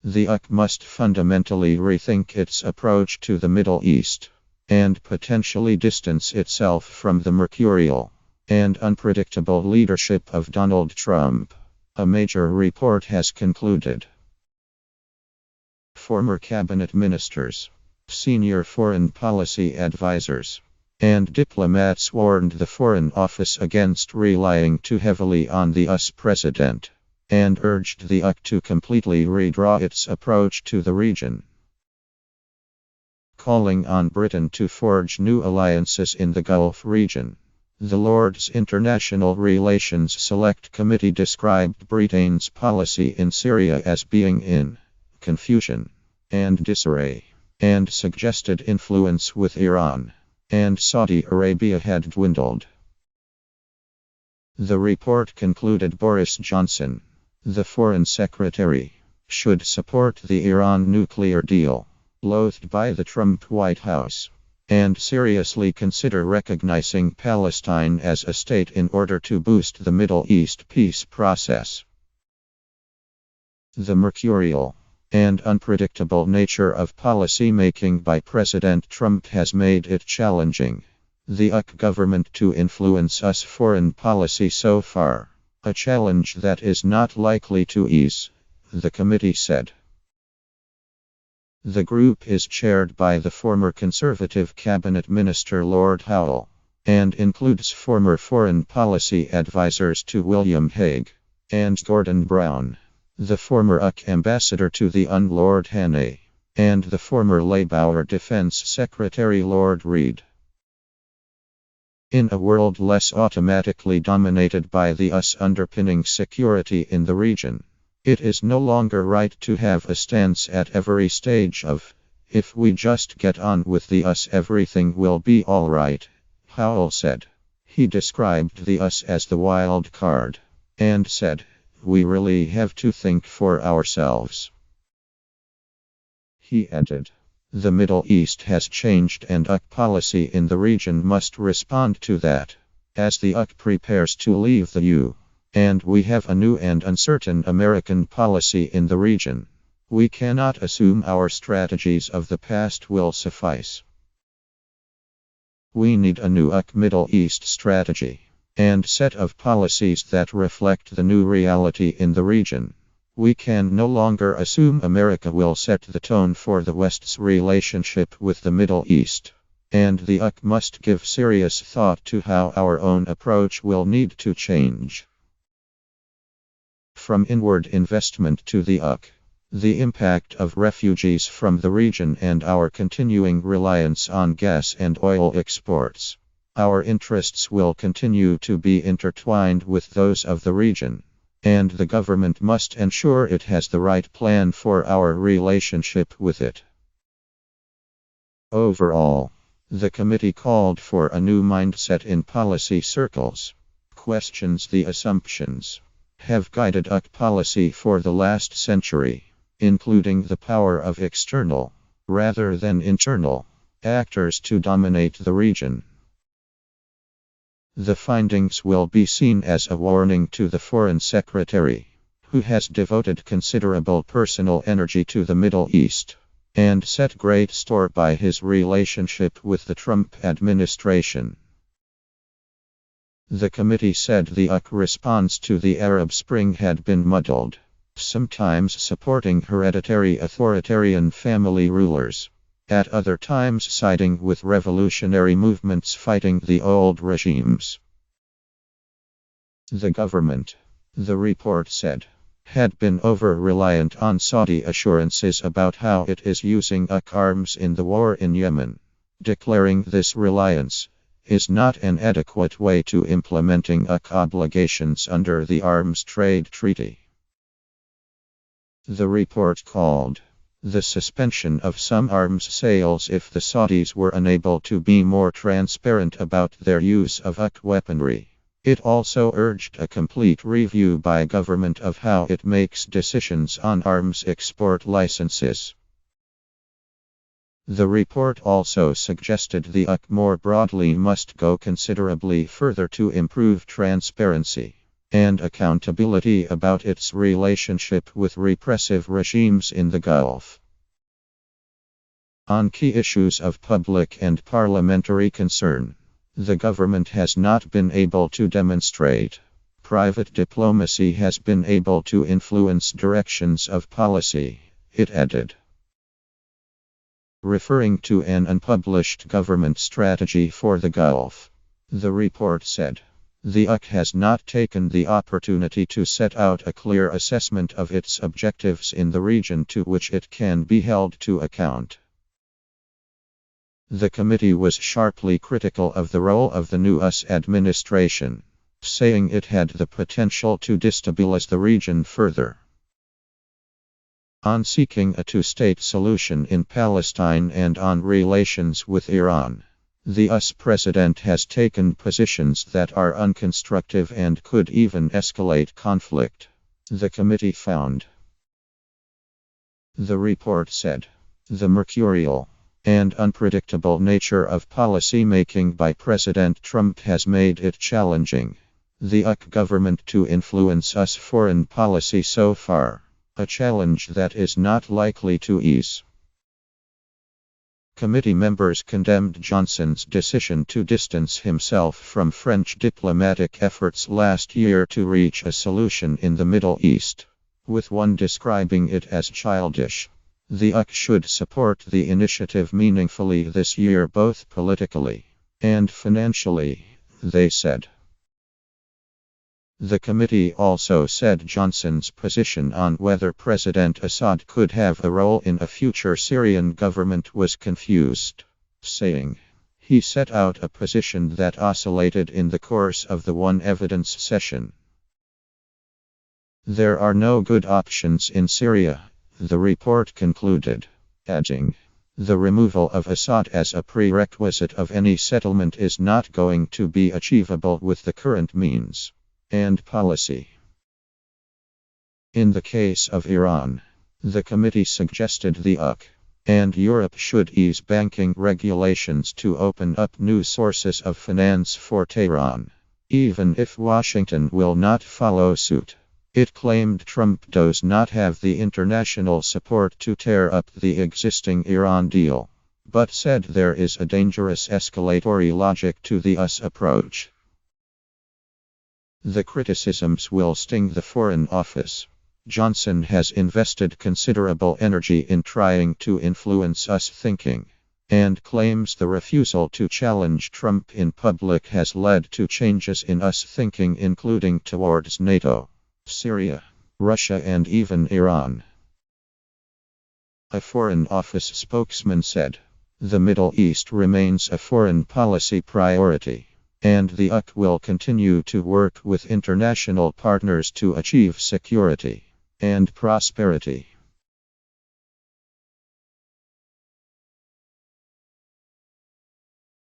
The UC must fundamentally rethink its approach to the Middle East and potentially distance itself from the mercurial and unpredictable leadership of Donald Trump, a major report has concluded. Former cabinet ministers, senior foreign policy advisors, and diplomats warned the Foreign Office against relying too heavily on the US president and urged the UC to completely redraw its approach to the region, calling on Britain to forge new alliances in the Gulf region. The Lords International Relations Select Committee described Britain's policy in Syria as being in confusion and disarray, and suggested influence with Iran and Saudi Arabia had dwindled. The report concluded Boris Johnson, the Foreign Secretary, should support the Iran nuclear deal, loathed by the Trump White House, and seriously consider recognizing Palestine as a state in order to boost the Middle East peace process. The mercurial and unpredictable nature of policy making by President Trump has made it challenging the UK government to influence US foreign policy so far, a challenge that is not likely to ease, the committee said. The group is chaired by the former Conservative cabinet minister Lord Howell, and includes former foreign policy advisors to William Hague and Gordon Brown, the former UK ambassador to the UN Lord Haney, and the former Labour Defence Secretary Lord Reid. In a world less automatically dominated by the US underpinning security in the region, it is no longer right to have a stance at every stage of, if we just get on with the US everything will be alright, Howell said. He described the US as the wild card, and said, we really have to think for ourselves. He added, the Middle East has changed and UK policy in the region must respond to that, as the UK prepares to leave the EU. And we have a new and uncertain American policy in the region. We cannot assume our strategies of the past will suffice. We need a new UK Middle East strategy and set of policies that reflect the new reality in the region. We can no longer assume America will set the tone for the West's relationship with the Middle East, and the UK must give serious thought to how our own approach will need to change. From inward investment to the UK, the impact of refugees from the region and our continuing reliance on gas and oil exports. Our interests will continue to be intertwined with those of the region, and the government must ensure it has the right plan for our relationship with it. Overall, the committee called for a new mindset in policy circles, questions the assumptions have guided UK policy for the last century, including the power of external, rather than internal, actors to dominate the region. The findings will be seen as a warning to the Foreign Secretary, who has devoted considerable personal energy to the Middle East, and set great store by his relationship with the Trump administration. The committee said the UK response to the Arab Spring had been muddled, sometimes supporting hereditary authoritarian family rulers, at other times siding with revolutionary movements fighting the old regimes. The government, the report said, had been over-reliant on Saudi assurances about how it is using UK arms in the war in Yemen. Declaring this reliance is not an adequate way to implementing UK obligations under the Arms Trade Treaty. The report called the suspension of some arms sales if the Saudis were unable to be more transparent about their use of UK weaponry. It also urged a complete review by government of how it makes decisions on arms export licenses. The report also suggested the UK more broadly must go considerably further to improve transparency and accountability about its relationship with repressive regimes in the Gulf. On key issues of public and parliamentary concern, the government has not been able to demonstrate. Private diplomacy has been able to influence directions of policy, it added. Referring to an unpublished government strategy for the Gulf, the report said, the UK has not taken the opportunity to set out a clear assessment of its objectives in the region to which it can be held to account. The committee was sharply critical of the role of the new US administration, saying it had the potential to destabilize the region further. On seeking a two-state solution in Palestine and on relations with Iran, the US president has taken positions that are unconstructive and could even escalate conflict, the committee found. The report said, the mercurial and unpredictable nature of policy making by President Trump has made it challenging the UK government to influence US foreign policy so far, a challenge that is not likely to ease. Committee members condemned Johnson's decision to distance himself from French diplomatic efforts last year to reach a solution in the Middle East, with one describing it as childish. The UK should support the initiative meaningfully this year, both politically and financially, they said. The committee also said Johnson's position on whether President Assad could have a role in a future Syrian government was confused, saying, he set out a position that oscillated in the course of the one evidence session. There are no good options in Syria, the report concluded, adding, the removal of Assad as a prerequisite of any settlement is not going to be achievable with the current means and policy. In the case of Iran, the committee suggested the UK and Europe should ease banking regulations to open up new sources of finance for Tehran, even if Washington will not follow suit. It claimed Trump does not have the international support to tear up the existing Iran deal, but said there is a dangerous escalatory logic to the US approach. The criticisms will sting the Foreign Office. Johnson has invested considerable energy in trying to influence US thinking, and claims the refusal to challenge Trump in public has led to changes in US thinking, including towards NATO, Syria, Russia, and even Iran. A Foreign Office spokesman said, the Middle East remains a foreign policy priority, and the UK will continue to work with international partners to achieve security and prosperity.